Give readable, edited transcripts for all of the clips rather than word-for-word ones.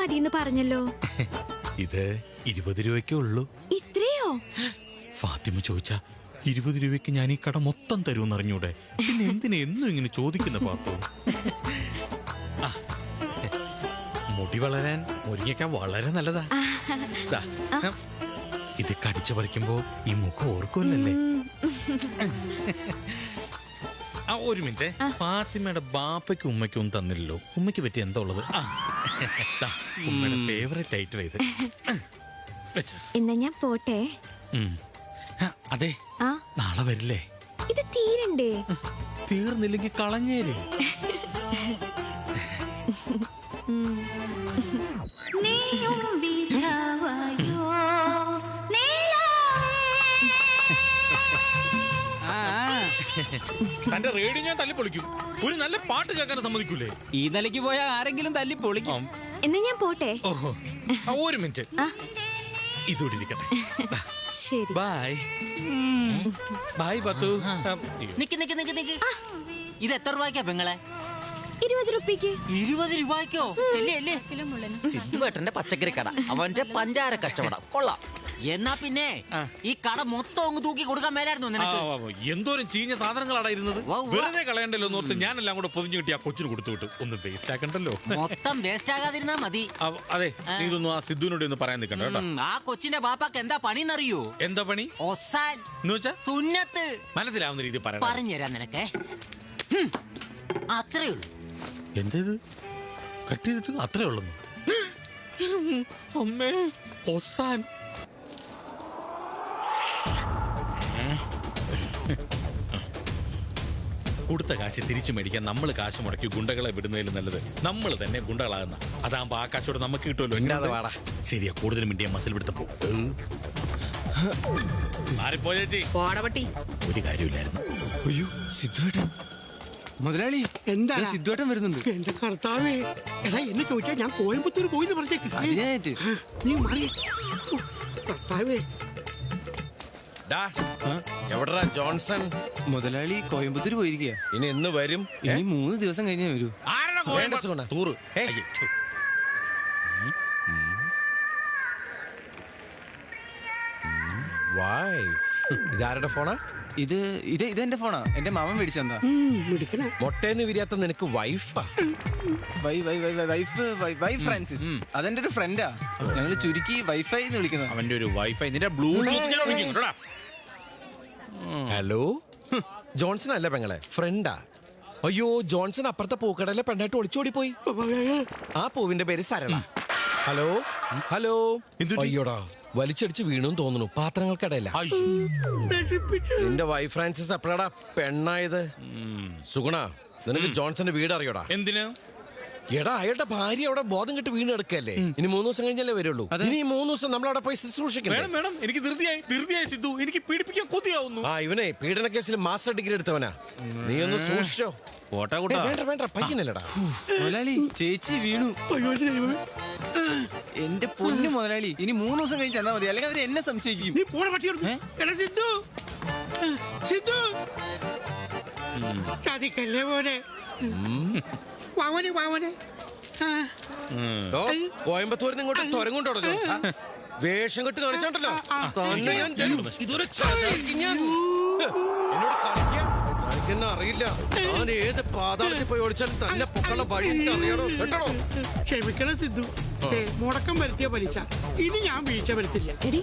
മതിയെന്ന് പറഞ്ഞല്ലോ. ഇത് 20 രൂപയ്ക്കേ ഉള്ളൂ. ഇത്രയോ? ഫാത്തിമ ചോദിച്ചാ 20 രൂപയ്ക്ക് ഞാൻ ഈ കട മൊത്തം തരുമെന്ന് അറിഞ്ഞൂടെ? പിന്നെ എന്തിനാ എന്നും ഇങ്ങനെ ചോദിക്കുന്ന പാത്തു? മുടി വളരാൻ മുരിങ്ങയ്ക്ക വളരെ നല്ലതാ. ഇത് കടിച്ചു പറിക്കുമ്പോ ഈ മുഖം ഓർക്കുമല്ലേ? ഒരു മിനിറ്റ്, ഫാത്തിമയുടെ ബാപ്പയ്ക്കും ഉമ്മയ്ക്കും ഒന്നും തന്നില്ലല്ലോ. ഉമ്മയ്ക്ക് പറ്റി എന്താ ഉള്ളത്? ഉമ്മയുടെ ഫേവറേറ്റ് ഐറ്റം ഇത്. എന്നാ ഞാൻ പോട്ടെ. അതെ, നാളെ വരില്ലേ? ഇത് തീരണ്ടേ? തീർന്നില്ലെങ്കിൽ കളഞ്ഞേര്. തന്റെ റേഡിയോ ഞാൻ തല്ലി പൊളിക്കും. ഒരു നല്ല പാട്ട് കേൾക്കാൻ സമ്മതിക്കൂലേ? ഈ നിലയ്ക്ക് പോയാൽ ആരെങ്കിലും തല്ലി പൊളിക്കും. എന്നാ ഞാൻ പോട്ടെ. ഓഹോ, ഒരു മിനിറ്റ്, ഇതോടെ ഇരിക്കട്ടെ. ശരി, ബൈ ബൈ പത്തു. ഇത് എത്ര രൂപയ്ക്കാ പെങ്ങളെ? 20 രൂപയ്ക്ക്. 20 രൂപയ്ക്കോ? സിദ്ധുവേട്ടന്റെ പച്ചക്കറി കട, അവന്റെ പഞ്ചാര കച്ചവടം കൊള്ളാം. എന്നാ പിന്നെ ഈ കട മൊത്തം അങ്ങ് തൂക്കി കൊടുക്കാൻ മേലായിരുന്നു നിനക്ക്. എന്തോരം ചീഞ്ഞ സാധനങ്ങളാണ് ഇരുന്നത്. വെറുതെ കളയണ്ടല്ലോ എന്നോർത്ത് ഞാനെല്ലാം കൂടെ പൊതിഞ്ഞു കിട്ടി ആ കൊച്ചിന് കൊടുത്തു വിട്ടു. ഒന്ന് വേസ്റ്റ് ആക്കണ്ടല്ലോ. മൊത്തം വേസ്റ്റ് ആകാതിരുന്നാ മതി. അതെ, ഇതൊന്നും ആ സിദ്ധുവിനോട് ഒന്ന് പറയാൻ നിൽക്കണ്ട കേട്ടോ. ആ കൊച്ചിന്റെ ബാപ്പാക്ക് എന്താ പണിന്നറിയോ? എന്താ പണി? ഒസാൻ എന്ന് വെച്ചാ സുന്നത്ത്. മനസ്സിലാവുന്ന രീതി പറഞ്ഞുതരാം നിനക്ക്. അത്രേ ഉള്ളൂ. എന്തേത് കട്ട് ചെയ്തിട്ട് അത്രേ ഉള്ളൂ? അമ്മേ, ഒസാൻ. കൊടുത്ത കാശ് തിരിച്ചു മേടിക്കാൻ നമ്മൾ കാശ് മുടക്കി ഗുണ്ടകളെ വിടുന്നതിൽ നല്ലത് നമ്മൾ തന്നെ ഗുണ്ടകളാകുന്ന. അതാകുമ്പോ ആ കാശോട് നമുക്ക് കിട്ടുമല്ലോ. ശരിയാ, കൂടുതൽ മിണ്ടിയ മസിൽ പിടുത്തപ്പോ മാറിപ്പോ ചേച്ചി. ഒരു കാര്യമില്ലായിരുന്നു. അയ്യോ, സിദ്ധുവേട്ടൻ മുതലാളി. എന്താ സിദ്ധുവേട്ടൻ വരുന്നുണ്ട്? എന്റെ കർത്താവേ, എടാ എന്നെ ചോദിച്ചാ ഞാൻ കോയമ്പത്തൂർ പോയിന്ന് പറഞ്ഞേക്ക്. നീ മാറി. കർത്താവേ, എവിടാ ജോൺസൺ? മുതലാളി കോയമ്പത്തൂർ പോയിരിക്കുക. ഇനി എന്ന് വരും? ഇനി 3 ദിവസം കഴിഞ്ഞേ വരൂ. ഇതാരുടെ ഫോണാ? ഇതെന്റെ ഫോണാ. എന്റെ മാമൻ മേടിച്ചെന്താ. മൊട്ടേന്ന് വിരിയാത്ത നിനക്ക് വൈഫാ? Wife Francis. അതെന്റെ ഒരു ഫ്രണ്ടാ. ഞങ്ങള് ചുരുക്കി വൈഫൈ എന്ന് വിളിക്കുന്നത്. അവന്റെ ഒരു വൈഫൈ നിന്റെ ബ്ലൂടൂത്ത്. ഹലോ, ജോൺസൺ അല്ല പെങ്ങളെ, ഫ്രണ്ടാ. അയ്യോ, ജോൺസൺ അപ്പുറത്തെ പൂക്കടയിലെ പെണ്ണായിട്ട് ഒളിച്ചോടി പോയി. ആ പൂവിന്റെ പേര് സരള. Hello hello. അയ്യോടാ, വലിച്ചടിച്ച് വീണു തോന്നുന്നു പാത്രങ്ങൾക്കിടയില്ല. നിന്റെ വൈഫ് ഫ്രാൻസിസ് അപ്പഴാടാ പെണ്ണായത്. സുഗുണ, നിനക്ക് ജോൺസന്റെ വീട് അറിയോടാ? എന്തിനാ? എടാ, അയാളുടെ ഭാര്യ അവിടെ ബോധം കെട്ട് വീണ് കിടക്കല്ലേ. ഇനി 3 ദിവസം കഴിഞ്ഞല്ലേ വരുള്ളൂ. ഇനി 3 ദിവസം നമ്മളവിടെ പോയി ശുശ്രൂഷിക്കണം. വേണം, എനിക്ക് ധൃതിയായി സിദ്ധു. എനിക്ക് പീഡിപ്പിക്കാൻ കൊതിയാവുന്നു. ഇവനെ പീഡന കേസിൽ മാസ്റ്റർ ഡിഗ്രി എടുത്തവനാ. നീ ഒന്ന് സൂക്ഷിച്ചോ. വേണ്ട, പയ്യനല്ലടാ. മുതലാളി, ചേച്ചി വീണു. എന്റെ പൊന്നു മുതലാളി, ഇനി 3 ദിവസം കഴിഞ്ഞ് ചെന്നാ മതി, അല്ലെങ്കിൽ അവര് എന്നെ സംശയിക്കും. നീ പോണ പട്ടിയോട്. എടാ സിദ്ധു, സിദ്ധു, ചതിക്കല്ലേ മോനെ. വാവനെ. കോയമ്പത്തൂരിന് ഇങ്ങോട്ട് തുരങ്ങോട്ടോ ജോൺസാ. വേഷം കെട്ട് കാണിച്ചോണ്ടല്ലോ. ഇതൊരു എന്നോട് കളിക്കാൻ എനിക്കെന്നെ അറിയില്ല. ഞാൻ ഏത് പാതാളത്തിൽ പോയി ഓടിച്ചാലും തന്നെ പൊക്കള വഴി അറിയണോ കേട്ടോ. ക്ഷമിക്കണം സിദ്ധു, മുടക്കം വരുത്തിയ പലിശ. ഇനി ഞാൻ വീഴ്ച വരുത്തില്ല. എടി,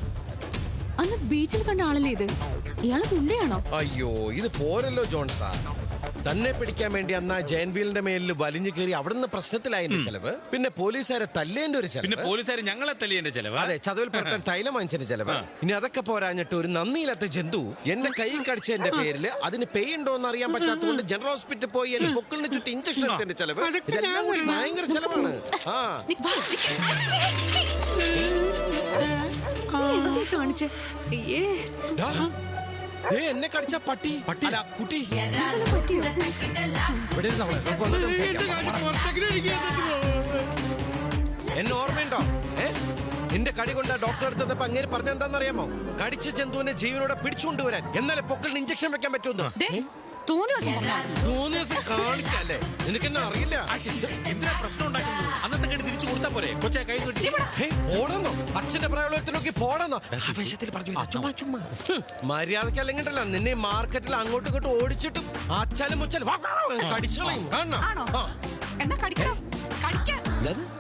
അന്ന് ബീച്ചിൽ കണ്ട ആളല്ലേ ഇത്? ഇയാള് ഗുണ്ടയാണോ? അയ്യോ, ഇത് പോരല്ലോ ജോൺസാ. തന്നെ പിടിക്കാൻ വേണ്ടി അന്ന് ജയൻവീലിന്റെ മേലിൽ വലിഞ്ഞു കയറി അവിടുന്ന് പ്രശ്നത്തിലായതിന്റെ ചെലവ്, പിന്നെ പോലീസുകാരെ തല്ലേന്റെ ഒരു ചെലവ്, പിന്നെ പോലീസുകാർ ഞങ്ങളെ തല്ലിയതിന്റെ ചെലവ്, അതെ, ചതവിൽ പുറത്താൻ തൈലം വാങ്ങിച്ചതിന്റെ ചെലവ്. ഇനി അതൊക്കെ പോരാഞ്ഞിട്ട് ഒരു നന്ദിയില്ലാത്ത ജന്തു എന്റെ കൈയും കടിച്ചതിന്റെ പേരിൽ അതിന് പേ ഉണ്ടോ എന്ന് അറിയാൻ പറ്റാത്തതുകൊണ്ട് ജനറൽ ഹോസ്പിറ്റൽ പോയി എന്റെ പൊക്കിളിന് ചുറ്റും ഇഞ്ചക്ഷൻ എടുത്തതിന്റെ ചെലവ്. ഇതെല്ലാം കൂടി ഭയങ്കര ചെലവാണ്. കാണിച്ചേ എന്നെ കടിച്ച പട്ടി കുട്ടി. എന്നെ ഓർമ്മയുണ്ടോ? എന്റെ കടി കൊണ്ട് ഡോക്ടർ എടുത്തപ്പോ അങ്ങനെ പറഞ്ഞെന്താണെന്നറിയാമോ? കടിച്ച ജന്തുവിനെ ജീവനോടെ പിടിച്ചുകൊണ്ടുവരാൻ, എന്നാലേ പൊക്കളിന് ഇഞ്ചക്ഷൻ വെക്കാൻ പറ്റുമെന്ന്. കാണിക്കല്ലേ നിനക്കെന്നെ അറിയില്ല. എന്തിനാ പ്രശ്നം ഉണ്ടാക്കുന്നത്? അന്നത്തെ കണ്ടി തിരിച്ചു കൊടുത്താ പോരെ? കൊച്ചെ കൈ കിട്ടി. പോണെന്നോ അച്ഛന്റെ പ്രയോജനത്തിനൊക്കെ പോണെന്നോ ആവേശത്തിൽ പറഞ്ഞു ചുമ്മാ ചുമ്മാ മര്യാദക്ക് അല്ലെങ്കിട്ടല്ല നിന്നെ മാർക്കറ്റിൽ അങ്ങോട്ടും ഇങ്ങോട്ടും ഓടിച്ചിട്ടും അച്ഛനും മുച്ചലും കടിച്ചോളയും എന്നാ കടിക്കണം കടിക്കാൻ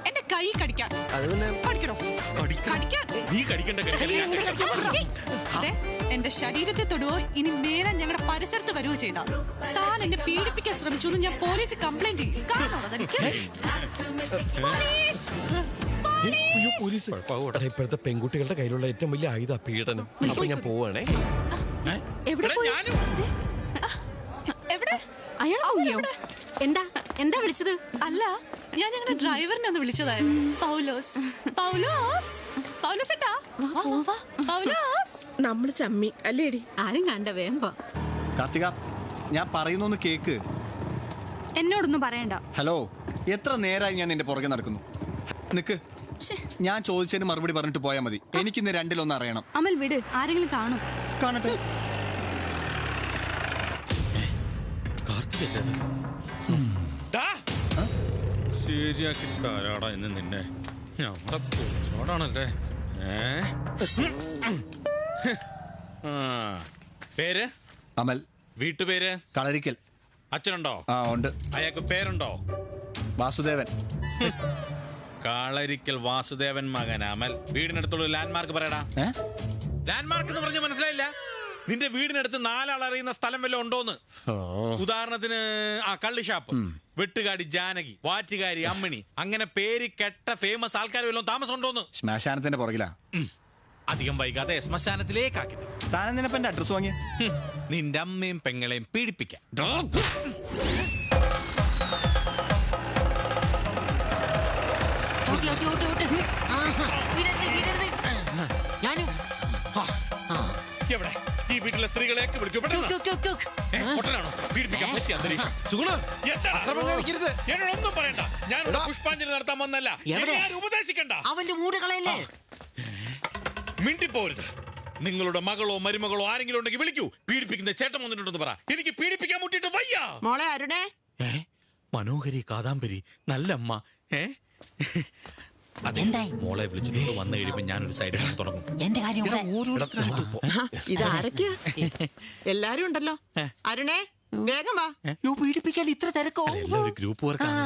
എന്റെ കൈ കടിക്കാൻ അത് പിന്നെ കടിക്കണോ കടിക്കാൻ നീ കടിക്കണ്ട ദേ, എന്റെ ശരീരത്തെ തൊടുവോ ഇനി നേരെ ഞങ്ങളുടെ പരിസരത്ത് വരുവോ ചെയ്താ താൻ എന്നെ പീഡിപ്പിക്കാൻ ശ്രമിച്ചു എന്ന് ഞാൻ പോലീസ് കംപ്ലൈന്റ് ചെയ്യും. കാണണോ അതെനിക്ക്? പോലീസ്! ഇപ്പോഴത്തെ പെൺകുട്ടികളുടെ കയ്യിലുള്ള ഏറ്റവും വലിയ ആയുധ പീഡനം. അപ്പൊ ഞാൻ പോവാണേ. എവിടെ പോയി? എവിടെ? അയാൾ പോയോ? എന്താ വിളിച്ചത്? അല്ല, ഞാൻ ഞങ്ങളുടെ ഡ്രൈവറിനെ ഒന്ന് വിളിച്ചതായിരുന്നു. പൗലോസ്. പൗലോസ് ഏട്ടാ, പൗലോസ്. നമ്മള് ചമ്മി അല്ലേടി? ആരും കണ്ട വേമ്പോ. കാർത്തിക, ഞാൻ പറയുന്നൊന്ന് കേക്ക്. എന്നോടൊന്നും പറയണ്ട. ഹലോ, എത്ര നേരമായി ഞാൻ നിന്റെ പുറകെ നടക്കുന്നു. നിക്ക്, ഞാൻ ചോദിച്ചതിന് മറുപടി പറഞ്ഞിട്ട് പോയാൽ മതി. എനിക്കിന്ന് രണ്ടിലൊന്ന് അറിയണം. അമൽ വിട്, ആരെങ്കിലും കാണും. കാണട്ടെ. ശരിയാക്കി തരാടാ ഇന്ന് നിന്നെ. ഞമ്മടെ കൊച്ചോടാണല്ലേ. പേര്? അമൽ. വീട്ടുപേര്? കളരിക്കൽ. അച്ഛനുണ്ടോ? ആ ഉണ്ട്. അയാൾക്ക് പേരുണ്ടോ? വാസുദേവൻ. കാളരിക്കൽ വാസുദേവൻ മകൻ അമൽ. വീടിനടുത്തുള്ള ലാൻഡ്മാർക്ക് പറയടാ. ലാൻഡ്മാർക്ക് എന്ന് പറഞ്ഞ മനസ്സിലായില്ല? നിന്റെ വീടിനടുത്ത് 4 ആൾ അറിയുന്ന സ്ഥലം വല്ലതും ഉണ്ടോന്ന്. ഉദാഹരണത്തിന് കള്ളിഷാപ്പ്, വെട്ടുകാടി ജാനകി, വാറ്റുകാരി അമ്മിണി, അങ്ങനെ പേര് കെട്ട ഫേമസ് ആൾക്കാർ വല്ലതും താമസം ഉണ്ടോന്ന്. ശ്മശാനത്തിന്റെ പുറകിലാ. അധികം വൈകാതെ ശ്മശാനത്തിലേക്കാക്കി. താനെന്തിനപ്പ എന്റെ അഡ്രസ് വാങ്ങിയ? നിന്റെ അമ്മയും പെങ്ങളെയും പീഡിപ്പിക്കാം. എവിടെ ഈ വീട്ടിലെ സ്ത്രീകളെയൊക്കെ വിളിക്കും. പീഡിപ്പിക്കാൻ പറ്റിയ അന്തരീക്ഷം. എന്നോടൊന്നും പറയണ്ട. ഞാനിവിടെ പുഷ്പാഞ്ജലി നടത്താൻ വന്നല്ല. ഉപദേശിക്കണ്ട. അവന്റെ മൂട് കളയല്ലേ. മിണ്ടിപ്പോരുത്. നിങ്ങളുടെ മകളോ മരുമകളോ ആരെങ്കിലും ഉണ്ടെങ്കിൽ വിളിക്കൂ. പീഡിപ്പിക്കുന്ന ചേട്ടൻ വന്നിട്ടുണ്ടെന്ന് പറ. എനിക്ക് പീഡിപ്പിക്കാൻ മുട്ടിട്ട് വയ്യ. മോളെ അരുണേ. മനോഹരി കാദാംബരി നല്ലമ്മ. മോളെ വിളിച്ചിട്ട് വന്നു കഴിയുമ്പോ ഞാനൊരു സൈഡിൽ തുടങ്ങും. എന്റെ കാര്യം ഇതാരൊക്കെയാ? എല്ലാരും ഉണ്ടല്ലോ. അരുണേ വേഗം വാ. പീഡിപ്പിക്കാൻ ഇത്ര തിരക്കോ? എല്ലാവരും ഗ്രൂപ്പ് വർക്കാണ്.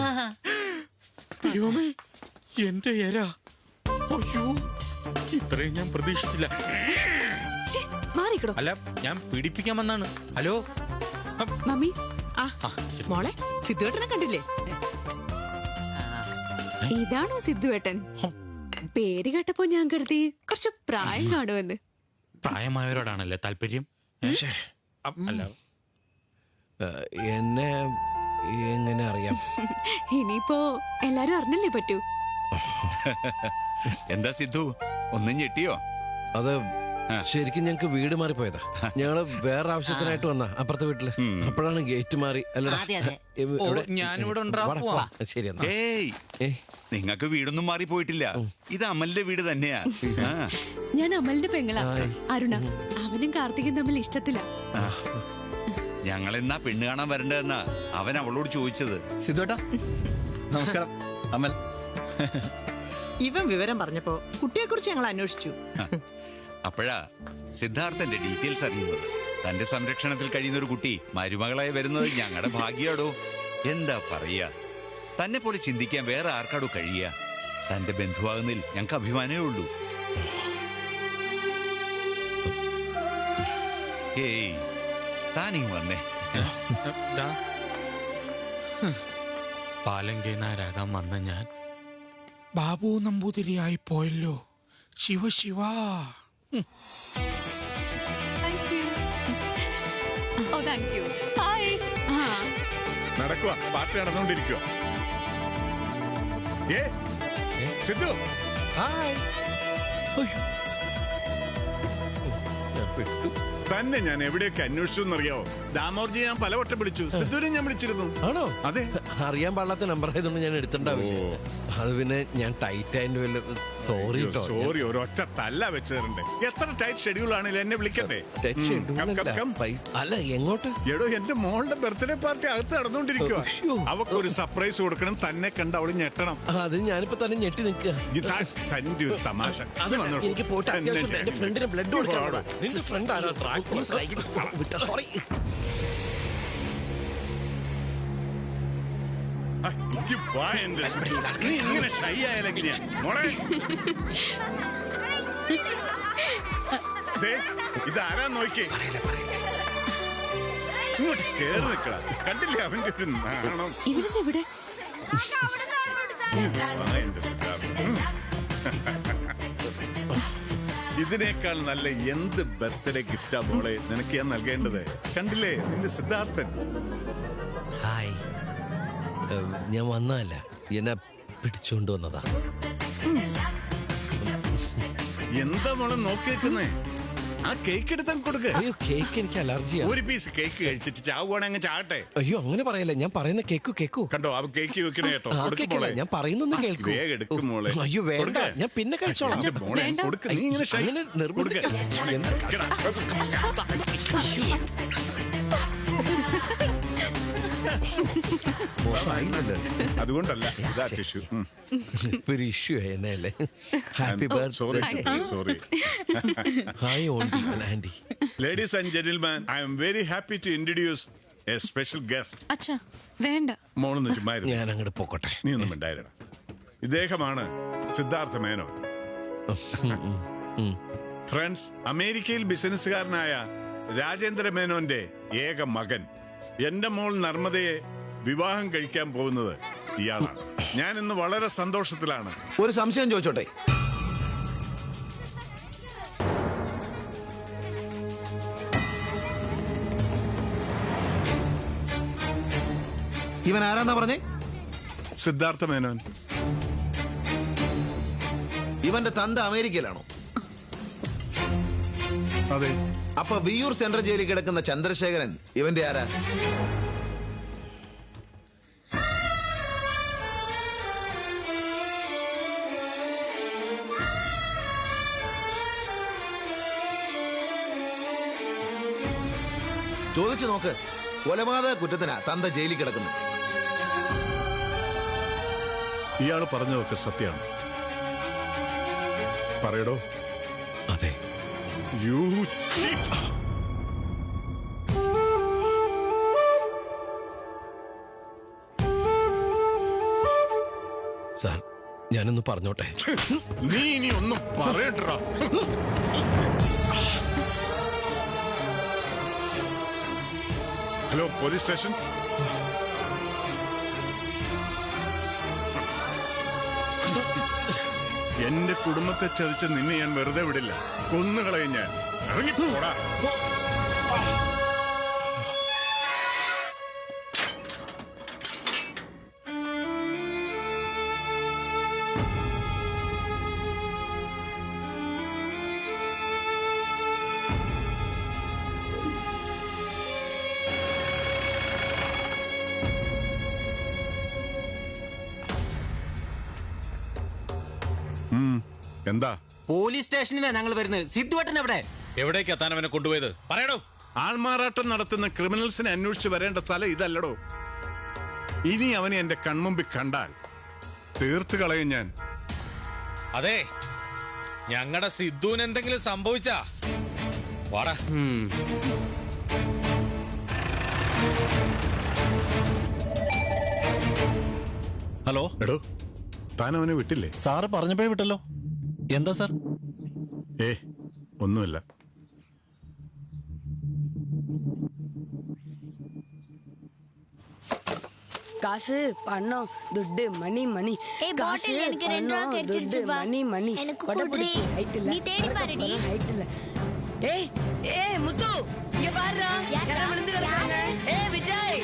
ദൈവമേ, എന്റെ എര. അയ്യോ, ഇത്രയും ഞാൻ പ്രതീക്ഷിച്ചില്ല. മാറിക്കടോ. അല്ല, ഞാൻ പീഡിപ്പിക്കാൻ വന്നാണ്. Hello mummy. മോളെ സിദ്ധുവേട്ടനെ കണ്ടില്ലേ? ഇതാണോ സിദ്ധുവേട്ടൻ? പേര് കേട്ടപ്പോ ഞാൻ കരുതി കുറച്ച് പ്രായം കാണുമെന്ന്. പ്രായമായവരോടാണല്ലേ താല്പര്യം? അല്ല, എന്നെ എങ്ങനെ അറിയാം? ഇനിയിപ്പോ എല്ലാരും അറിഞ്ഞല്ലേ പറ്റൂ. എന്താ സിദ്ധു, ഒന്നും ഞെട്ടിയോ? അത് ശരിക്കും ഞങ്ങക്ക് വീട് മാറിപ്പോയതാ. ഞങ്ങള് വേറെ ആവശ്യത്തിനായിട്ട് വന്നാ അപ്പുറത്തെ വീട്ടില്. അപ്പോഴാണ് ഗേറ്റ് മാറി. ഞാനിവിടെ ശരി. നിങ്ങക്ക് വീടൊന്നും മാറിപ്പോയിട്ടില്ല. ഇത് അമലിന്റെ വീട് തന്നെയാ. ഞാൻ അമലിന്റെ പെങ്ങളാ അരുണ. അവനും കാർത്തികൻ തമ്മിൽ ഇഷ്ടത്തില്ല. ഞങ്ങളെന്നാ പെണ്ണ് കാണാൻ വരണ്ടെന്നാ അവൻ അവളോട് ചോദിച്ചത്. സിദ്ധുവേട്ടാ നമസ്കാരം. അമൽ. ഇവൻ വിവരം പറഞ്ഞപ്പോ കുട്ടിയെ കുറിച്ച് ഞങ്ങൾ അന്വേഷിച്ചു. അപ്പോഴാ സിദ്ധാർത്ഥന്റെ ഡീറ്റെയിൽസ് അറിയുന്നത്. തന്റെ സംരക്ഷണത്തിൽ കഴിയുന്ന ഒരു കുട്ടി മരുമകളായി വരുന്നത് ഞങ്ങളുടെ ഭാഗ്യാടോ. എന്താ പറയാ, തന്നെ പോലെ ചിന്തിക്കാൻ വേറെ ആർക്കാടോ കഴിയ. തന്റെ ബന്ധുവാകുന്നതിൽ ഞങ്ങൾക്ക് അഭിമാനമേ ഉള്ളൂ. ഏയ്, താനീ വന്നേ. പാലങ്കേനാരാകാൻ വന്ന ഞാൻ ബാബു നമ്പൂതിരിയായി പോയല്ലോ. ശിവ ശിവ. നടക്കുക, പാർട്ടി നടന്നുകൊണ്ടിരിക്കുക. സിദ്ധു, തന്നെ ഞാൻ എവിടെയൊക്കെ അന്വേഷിച്ചു എന്നറിയാവോ? ദാമോർജി ഞാൻ പലവട്ടം വിളിച്ചു, സിദ്ധുവിനെ ഞാൻ വിളിച്ചിരുന്നു. ആണോ? അതെ. അറിയാൻ പാടില്ലാത്ത നമ്പർ ആയതുകൊണ്ട് ഞാൻ എടുത്തിട്ടുണ്ടാവില്ല. അത് പിന്നെ ഞാൻ ടൈറ്റ് ആയിട്ട് സോറി സോറി ഒരൊറ്റ തല്ല വെച്ച് തരണ്ടേ. എത്ര ടൈറ്റ് ഷെഡ്യൂൾ ആണെങ്കിലും എന്നെ വിളിക്കണ്ടേ? അല്ല എങ്ങോട്ട്? എടോ എന്റെ മോളുടെ ബർത്ത്ഡേ പാർട്ടി അകത്ത് നടന്നുകൊണ്ടിരിക്കുക. അവക്കൊരു സർപ്രൈസ് കൊടുക്കണം. തന്നെ കണ്ട് അവള് ഞെട്ടണം. അത് ഞാനിപ്പോ തന്നെ ഞെട്ടി നിൽക്കുക. തന്റെ ഒരു തമാശ. എനിക്ക് പോയിട്ട് അത്യാവശ്യം എന്റെ ഫ്രണ്ടിന് ബ്ലഡ് കൊടുക്കണം. നിന്റെ ഫ്രണ്ട് ആരാ? സോറി. നീ ഇങ്ങനെ ഷൈ ആയാലെങ്ങനെയാ മോളെ? ഇതാരാ നോക്കിയേ? ഇങ്ങോട്ട് കേറി നിക്കട. കണ്ടില്ലേ അവന്റെ ഒരു നാണം? ഇതിനേക്കാൾ നല്ല എന്ത് ബർത്ത്ഡേ ഗിഫ്റ്റാ മോളെ നിനക്ക് ഞാൻ നൽകേണ്ടത്? കണ്ടില്ലേ നിന്റെ സിദ്ധാർത്ഥൻ. ഹായ്, ഞാൻ വന്നതല്ല, എന്നെ പിടിച്ചുകൊണ്ട് വന്നതാ. എന്താ മോളെ നോക്കി വെക്കുന്നേ? ആ കേക്ക് എടുത്താൽ കൊടുക്ക. അയ്യോ, കേക്ക് എനിക്ക് അലർജിയാണ്. ഒരു പീസ് കേക്ക് കഴിച്ചിട്ട് ചാവുകയാണെ അങ്ങ് ചാട്ടെ. അയ്യോ, അങ്ങനെ പറയല്ല. ഞാൻ പറയുന്ന കേക്കു കണ്ടോ? അവ കേക്ക് വെക്കണേ കേട്ടോ. ഞാൻ പറയുന്നൊന്ന് കേൾക്കൂ. വേഗം എടുക്കും മോളെ. അയ്യോ വേണ്ട, ഞാൻ പിന്നെ കഴിച്ചോളാം. മോളെ കൊടുക്ക. നീ ഇങ്ങനെ അതുകൊണ്ടല്ല, ഇതാ ടിഷ്യൂ. ഒരു ഇഷ്യൂ ആയല്ലേ. Happy birthday. Sorry. Hi aunty. Ladies and gentlemen, I am very happy to introduce a special guest. അച്ഛാ വേണ്ട. മോളൊന്ന് ചുമ്മായിരുന്നു. ഞാൻ അങ്ങോട്ട് പോക്കട്ടെ. നീ ഒന്നും ഉണ്ടായിരുന്നു. ഇദ്ദേഹമാണ് സിദ്ധാർത്ഥ മേനോൻ. ഫ്രണ്ട്സ്, അമേരിക്കയിൽ ബിസിനസ്സുകാരനായ രാജേന്ദ്ര മേനോന്റെ ഏക മകൻ. എന്റെ മോൾ നർമ്മദയെ വിവാഹം കഴിക്കാൻ പോകുന്നത് ഇയാളാണ്. ഞാൻ ഇന്ന് വളരെ സന്തോഷത്തിലാണ്. ഒരു സംശയം ചോദിച്ചോട്ടെ? ഇവൻ ആരാന്നാ പറഞ്ഞേ? സിദ്ധാർത്ഥ മേനോൻ. ഇവന്റെ തന്ത അമേരിക്കയിലാണോ? അതെ. അപ്പൊ വിയൂർ സെൻട്രൽ ജയിലിൽ കിടക്കുന്ന ചന്ദ്രശേഖരൻ ഇവന്റെ ആരാ? ചോദിച്ചു നോക്ക്. കൊലപാതക കുറ്റത്തിനാ തന്ത ജയിലിൽ കിടക്കുന്നത്. ഇയാള് പറഞ്ഞതൊക്കെ സത്യമാണ്. പറയടോ. അതെ. You cheat. സാർ, ഞാനൊന്ന് പറഞ്ഞോട്ടെ? നീ ഇനി ഒന്നും പറയണ്ട. Hello, police station. എന്റെ കുടുംബത്തെ ചതിച്ച് നിന്നെ ഞാൻ വെറുതെ വിടില്ല. കൊന്നുകളയും ഞാൻ. ഇറങ്ങിപ്പോടാ. എന്താ? പോലീസ് സ്റ്റേഷനിലാണ് ഞങ്ങൾ വരുന്നത്. സിദ്ധുവേട്ടൻ എവിടെ? എവിടേക്ക് എത്താൻ അവനെ കൊണ്ടുപോയത്? പറയടോ. ആൾമാറാട്ടം നടത്തുന്ന ക്രിമിനൽസിനെ അന്വേഷിച്ച് വരേണ്ട സ്ഥലം ഇതല്ലടോ. ഇനി അവനെ എന്റെ കൺമുമ്പിൽ കണ്ടാൽ തീർത്ത് കളയും ഞാൻ. അതെ, ഞങ്ങളുടെ സിദ്ധുവിന് എന്തെങ്കിലും സംഭവിച്ചാ വാടാ. ഹലോ. എടോ, താൻ അവനെ വിട്ടില്ലേ? സാറ് പറഞ്ഞപ്പോഴേ വിട്ടല്ലോ. എന്താ സാർ? ഒന്നുമില്ല. காசு பணம் துட்டு மணி மணி காசு பணம் துட்டு மணி மணி கொடை பிடிச்சி ஹைட் இல்ல ஹைட் இல்ல. ஏய் ஏய் முத்து, இங்க பாருடா, யாரோ விழுந்து கிடக்காங்க. ஏய் விஜய்,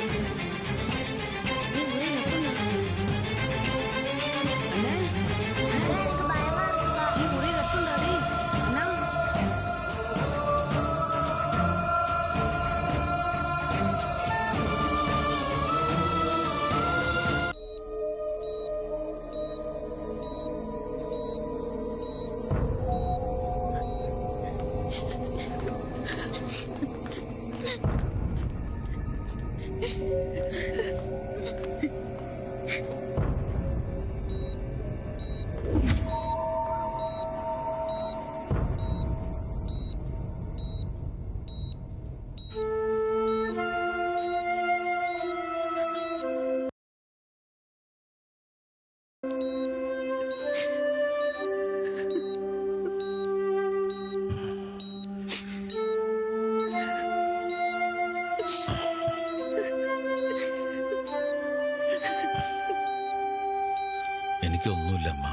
എനിക്കൊന്നുമില്ല അമ്മ.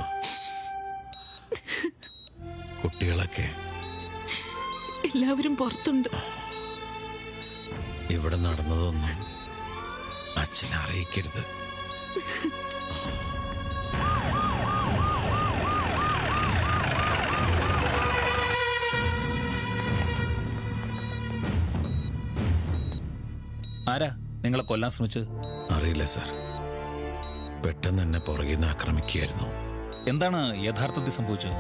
കുട്ടികളൊക്കെ എല്ലാവരും പുറത്തുണ്ട്. ഇവിടെ നടന്നതൊന്നും അച്ഛനെ അറിയിക്കരുത്. ആരാ നിങ്ങളെ കൊല്ലാൻ ശ്രമിച്ചത്? അറിയില്ല സാർ. പെട്ടെന്ന് എന്നെ പുറകിൽ നിന്ന് ആക്രമിക്കുകയായിരുന്നു. എന്താണ് യഥാർത്ഥത്തിൽ സംഭവിച്ചത്?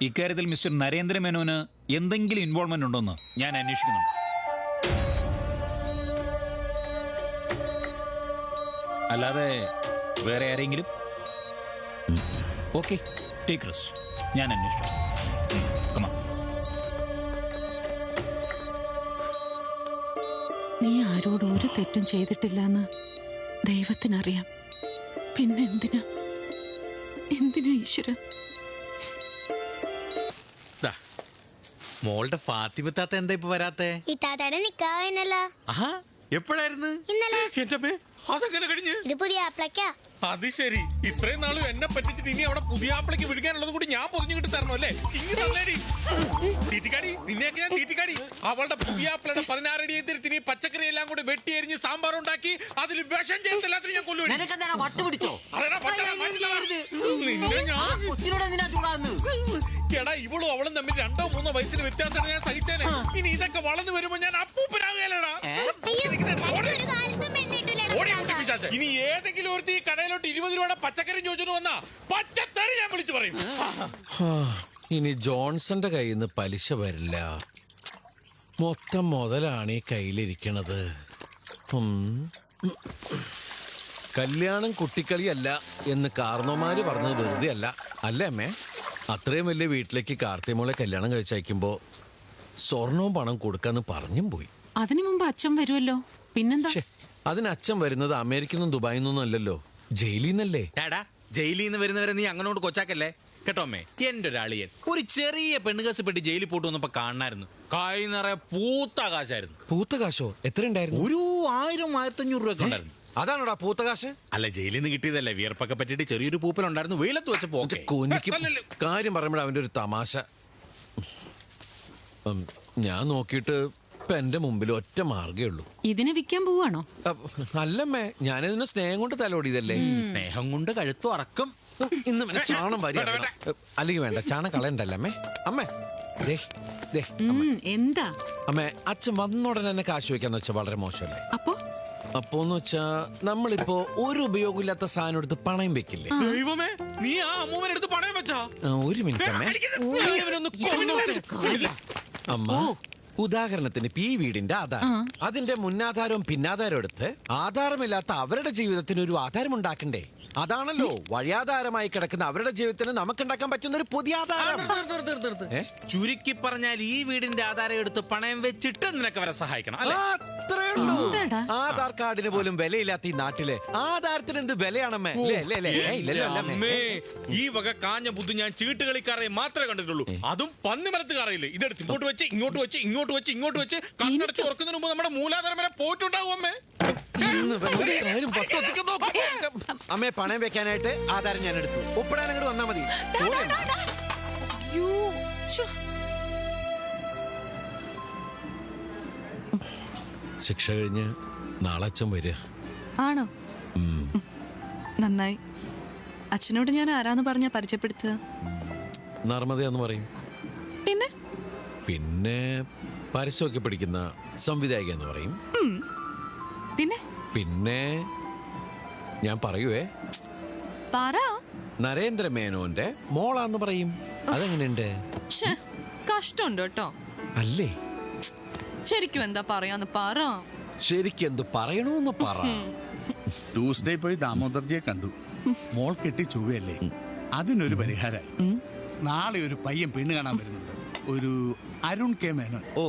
ഇക്കാര്യത്തിൽ മിസ്റ്റർ നരേന്ദ്ര മേനോന് എന്തെങ്കിലും ഇൻവോൾവ്മെന്റ് ഉണ്ടോന്ന് ഞാൻ അന്വേഷിക്കുന്നുണ്ട്. അല്ലാതെ വേറെ ആരെങ്കിലും? Okay, take rest. ഞാൻ അന്വേഷിച്ചു. നീ ആരോടും ഒരു തെറ്റും ചെയ്തിട്ടില്ലെന്ന് ദൈവത്തിനറിയാം. പിന്നെ എന്തിനാ ഈശ്വരൻ? മോളുടെ ഫാത്തിമത്താത്ത എന്താ ഇപ്പൊ വരാത്തെ? ഇത്താത്തയുടെ നിക്കാനല്ലോ. ആഹാ, എപ്പോഴായിരുന്നു? ഇന്നലെ. എന്റെ അതെങ്ങനെ കഴിഞ്ഞ്? ഇത് പുതിയ ആപ്ലക്കാ. അത് ശരി. ഇത്രയും നാളും എന്നെ പറ്റിച്ചിട്ട് ഇനി അവിടെ പുതിയ ആപ്പിളേക്ക് വിളിക്കാനുള്ളത് കൂടി ഞാൻ പൊതിഞ്ഞിട്ട് തരണോ അല്ലേ? തീറ്റിക്കാടി, നിന്നെയൊക്കെ ഞാൻ തീറ്റിക്കാടി. അവളുടെ പുതിയ ആപ്പിളുടെ 16 അടി തിരുത്തി പച്ചക്കറി എല്ലാം കൂടി വെട്ടി എരിഞ്ഞ് സാമ്പാർ ഉണ്ടാക്കി അതിൽ വിഷം ചേർത്തില്ലാത്ത ഞാൻ കൊല്ലുവടി. എടാ, ഇവളും അവളും തമ്മിൽ 2 or 3 വയസ്സിന് വ്യത്യാസമാണ് ഞാൻ സഹിച്ചേനെ. ഇനി ഇതൊക്കെ വളർന്നു വരുമ്പോ ഞാൻ അപ്പൂപ്പനാകേലടാ. ഇനി ഏതെങ്കിലും ഒരു കടയിലോട്ട് 20 രൂപയുടെ പച്ചക്കറി ചോദിച്ചു വന്നാ പച്ചക്കറി ഞാൻ വിളിച്ചു പറയും. ഇനി ജോൺസന്റെ കയ്യിൽ നിന്ന് പലിശ വരില്ല. മൊത്തം മുതലാണ് ഈ കയ്യിലിരിക്കണത്. കല്യാണം കുട്ടിക്കളിയല്ല എന്ന് കാർന്നോമാര് പറഞ്ഞത് വെറുതെ അല്ല. അല്ലേ അമ്മേ? അത്രയും വലിയ വീട്ടിലേക്ക് കാർത്തിമോളെ കല്യാണം കഴിച്ചയക്കുമ്പോ സ്വർണവും പണം കൊടുക്കാന്ന് പറഞ്ഞും പോയി. അതിനു മുമ്പ് അച്ഛൻ വരുമല്ലോ. പിന്നെന്താ? അതിന് അച്ഛൻ വരുന്നത് അമേരിക്കയിൽ നിന്നും ദുബായിൽ നിന്നും അല്ലല്ലോ, ജയിലിൽ നിന്നല്ലേ. ജയിലിൽ നിന്ന് വരുന്നവരെ നീ അങ്ങനോട്ട് കൊച്ചാക്കല്ലേ കേട്ടോ അമ്മേ. എന്റെ ഒരാളിയൻ ഒരു ചെറിയ പെണ്ണുകേസ് പെട്ടി ജയിലിൽ പോട്ട് വന്നപ്പോ കാണായിരുന്നു. കൈ നിറയെ പൂത്ത കാശായിരുന്നു. പൂത്ത കാശോ? എത്ര ഉണ്ടായിരുന്നു? ഒരു 1000-1500 രൂപ ഉണ്ടായിരുന്നു. അതാണോടാ പൂത്ത കാശ്? അല്ല, ജയിലിൽ നിന്ന് കിട്ടിയതല്ലേ. വിയർപ്പൊക്കെ പറ്റിയിട്ട് ചെറിയൊരു പൂപ്പലുണ്ടായിരുന്നു. വെയിലത്ത് വെച്ചപ്പോ കാര്യം പറയുമ്പോഴേ അവന്റെ ഒരു തമാശ. ഞാൻ നോക്കിയിട്ട് ഇപ്പൊ എന്റെ മുമ്പിൽ ഒറ്റ മാർഗേ ഉള്ളൂ. ഇതിനെ വിൽക്കാൻ പോവാണോ? അല്ലമ്മേ, ഞാനിതിനെ സ്നേഹം കൊണ്ട് തലോടിയതല്ലേ. സ്നേഹം കൊണ്ട് കഴുത്തു അറക്കും. ഇന്ന് ചാണം വരി. അല്ലെങ്കിൽ വേണ്ട, ചാണം കളയണ്ടല്ലേ അമ്മേ. അമ്മേ എന്താ അമ്മേ, അച്ഛൻ വന്നോടനെ എന്നെ കാശ് വെക്കാന്ന് വെച്ചാൽ വളരെ മോശമല്ലേ? അപ്പോന്ന് വെച്ചാ നമ്മളിപ്പോ ഒരു ഉപയോഗമില്ലാത്ത സാധനം എടുത്ത് പണയം വെക്കില്ലേ? ദൈവമേ, നീ ആ അമ്മൂമ്മനെടുത്ത് പണയം വെച്ചാ? ഒരു മിനിറ്റ് അമ്മേ. അമ്മ, ഉദാഹരണത്തിന് ഈ വീടിന്റെ ആധാരം, അതിന്റെ മുന്നാധാരവും പിന്നാധാരവും എടുത്ത് ആധാരമില്ലാത്ത അവരുടെ ജീവിതത്തിന് ഒരു ആധാരം ഉണ്ടാക്കണ്ടേ? അതാണല്ലോ വഴിയാധാരമായി കിടക്കുന്ന അവരുടെ ജീവിതത്തിന് നമുക്കുണ്ടാക്കാൻ പറ്റുന്ന ഒരു പുതിയ ആധാരം. ചുരുക്കി പറഞ്ഞാൽ ഈ വീടിന്റെ ആധാരം എടുത്ത് പണയം വെച്ചിട്ട് നിനക്ക് അവരെ സഹായിക്കണം. ആധാർ കാർഡിന് പോലും വിലയില്ലാത്ത ഈ നാട്ടില് ആധാരത്തിന് എന്ത് വിലയാണമ്മേ? ഈ വക കാഞ്ഞ ബുദ്ധി ഞാൻ ചീട്ടുകളിക്കാരെ മാത്രമേ കണ്ടിട്ടുള്ളൂ. അതും പന്നിമരത്തുകാരയില്ലേ. ഇതെടുത്ത് ഇങ്ങോട്ട് വെച്ച് ഇങ്ങോട്ട് വെച്ച് ഇങ്ങോട്ട് വെച്ച് ഇങ്ങോട്ട് വെച്ച് കണ്ണടച്ച് തുറക്കുന്നതിന് മുമ്പ് നമ്മുടെ മൂലാധാരം വരെ പോയിട്ടുണ്ടാവും അമ്മേ. അമ്മയെ പണയം വെക്കാനായിട്ട് ആധാരം ഞാൻ എടുത്തു. ഒപ്പിടാൻ അങ്ങോട്ട് വന്നാ മതി. ശിക്ഷ കഴിഞ്ഞ് നാളെ അച്ഛൻ വരിക. ആണോ? നന്നായി. അച്ഛനോട് ഞാൻ ആരാന്ന് പറഞ്ഞ പരിചയപ്പെടുത്തുക? നർമ്മദയെന്ന് പറയും. പിന്നെ പരസ്യമൊക്കെ പിടിക്കുന്ന സംവിധായിക എന്ന് പറയും. പിന്നെ ഞാൻ പറയുവേ, നരേന്ദ്ര മേനോന്റെ മോളാന്ന് പറയും. അതെങ്ങനെയുണ്ട്? കഷ്ടമുണ്ട് കേട്ടോ. അല്ലേ? ശരിക്കും എന്താ പറയാന്ന് പറ. ശരിക്കും എന്ത് പറയണോന്ന് പറ. ട്യൂസ്ഡേ പോയി ദാമോദർജിയെ കണ്ടു. മോൾ കെട്ടി ചൊവ്വയല്ലേ, അതിനൊരു പരിഹാരമായി. നാളെ ഒരു പയ്യൻ പെണ്ണ് കാണാൻ വരുന്നുണ്ട്. ഒരു അരുൺ കെ മേനോൻ. ഓ,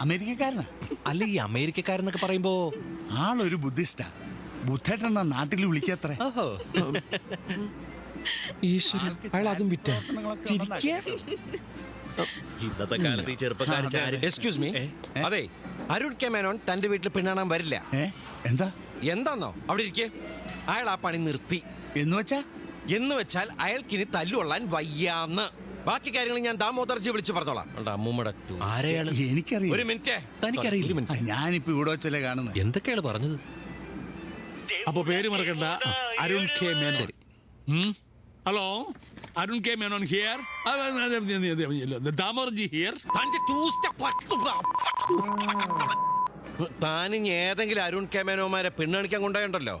അമേരിക്കക്കാരനാ. അല്ല, ഈ അമേരിക്കക്കാരെന്നൊക്കെ പറയുമ്പോ ആളൊരു ബുദ്ധിസ്റ്റാ. ബുദ്ധേട്ടെന്നാ നാട്ടിൽ വിളിക്കത്രേ. ഓഹോ, ഈശ്വരൻ, അയാൾ അതും വിറ്റ. ഇന്നത്തെ കാലത്ത് ഈ ചെറുപ്പക്കാർ. എക്സ്ക്യൂസ് മീ, അതെ, അരുൺ കെ മേനോൻ തന്റെ വീട്ടിൽ പെണ്ണാണാൻ വരില്ല. എന്താന്നോ അവിടെ ഇരിക്കേ. അയാൾ ആ പണി നിർത്തി. എന്ന് വെച്ചാൽ അയാൾക്കിനി തല്ലുകൊള്ളാൻ വയ്യാന്ന്. ബാക്കി കാര്യങ്ങൾ ഞാൻ ദാമോദർജി വിളിച്ച് പറഞ്ഞോളാം. അമ്മൂമ്മയുടെ ആരെയാണ് എനിക്കറിയാം. ഒരു മിനിറ്റ്, തനിക്കറിയില്ല. ഞാനിപ്പോ ഇവിടെ വെച്ചല്ലേ കാണുന്നത്. എന്തൊക്കെയാണ് പറഞ്ഞത്? അപ്പൊ പേര് മറക്കണ്ട, Arun K Menon. Hello, Arun K Menon here. Damodarji here. താനും ഏതെങ്കിലും അരുൺ കെ മേനോമാരെ പെണ്ണാണിക്കാൻ കൊണ്ടുപോയണ്ടല്ലോ.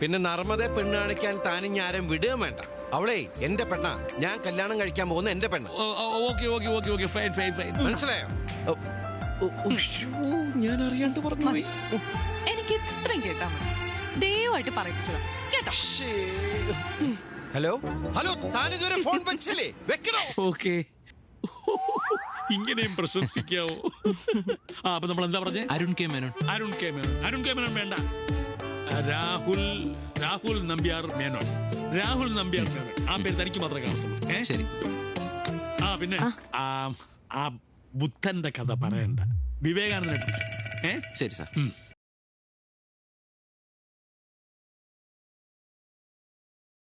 പിന്നെ നർമ്മദെ പെണ്ണാണിക്കാൻ താനും ഞാനും വിടുകയും വേണ്ട. അവളെ എന്റെ പെണ്ണാ. ഞാൻ കല്യാണം കഴിക്കാൻ പോകുന്ന എന്റെ പെണ്ണ്. മനസ്സിലായോ? ഞാൻ അറിയാണ്ട് പറഞ്ഞു. എനിക്ക് ഇത്രയും കേട്ടാ മതി. ദയവായിട്ട് പറയിപ്പിച്ചതാ കേട്ടോ. ഹലോ ഹലോ, താനിതുവരെ ഫോൺ വെച്ചല്ലേ? വെക്കണോ? ഓക്കെ, ഇങ്ങനെയും പ്രശംസിക്കാവോ? അപ്പൊ നമ്മൾ എന്താ പറഞ്ഞേ? Arun K Menon. Arun K Menon. Arun K Menon വേണ്ട, രാഹുൽ നമ്പ്യാർ മേനോൻ. രാഹുൽ നമ്പ്യാർ മേനോൻ. ആ പേര് തനിക്ക് മാത്രമേ കാണത്തുള്ളൂ. ശരി. പിന്നെ ആ ബുദ്ധന്റെ കഥ പറയണ്ട, വിവേകാനന്ദനെ. ശരി സാർ.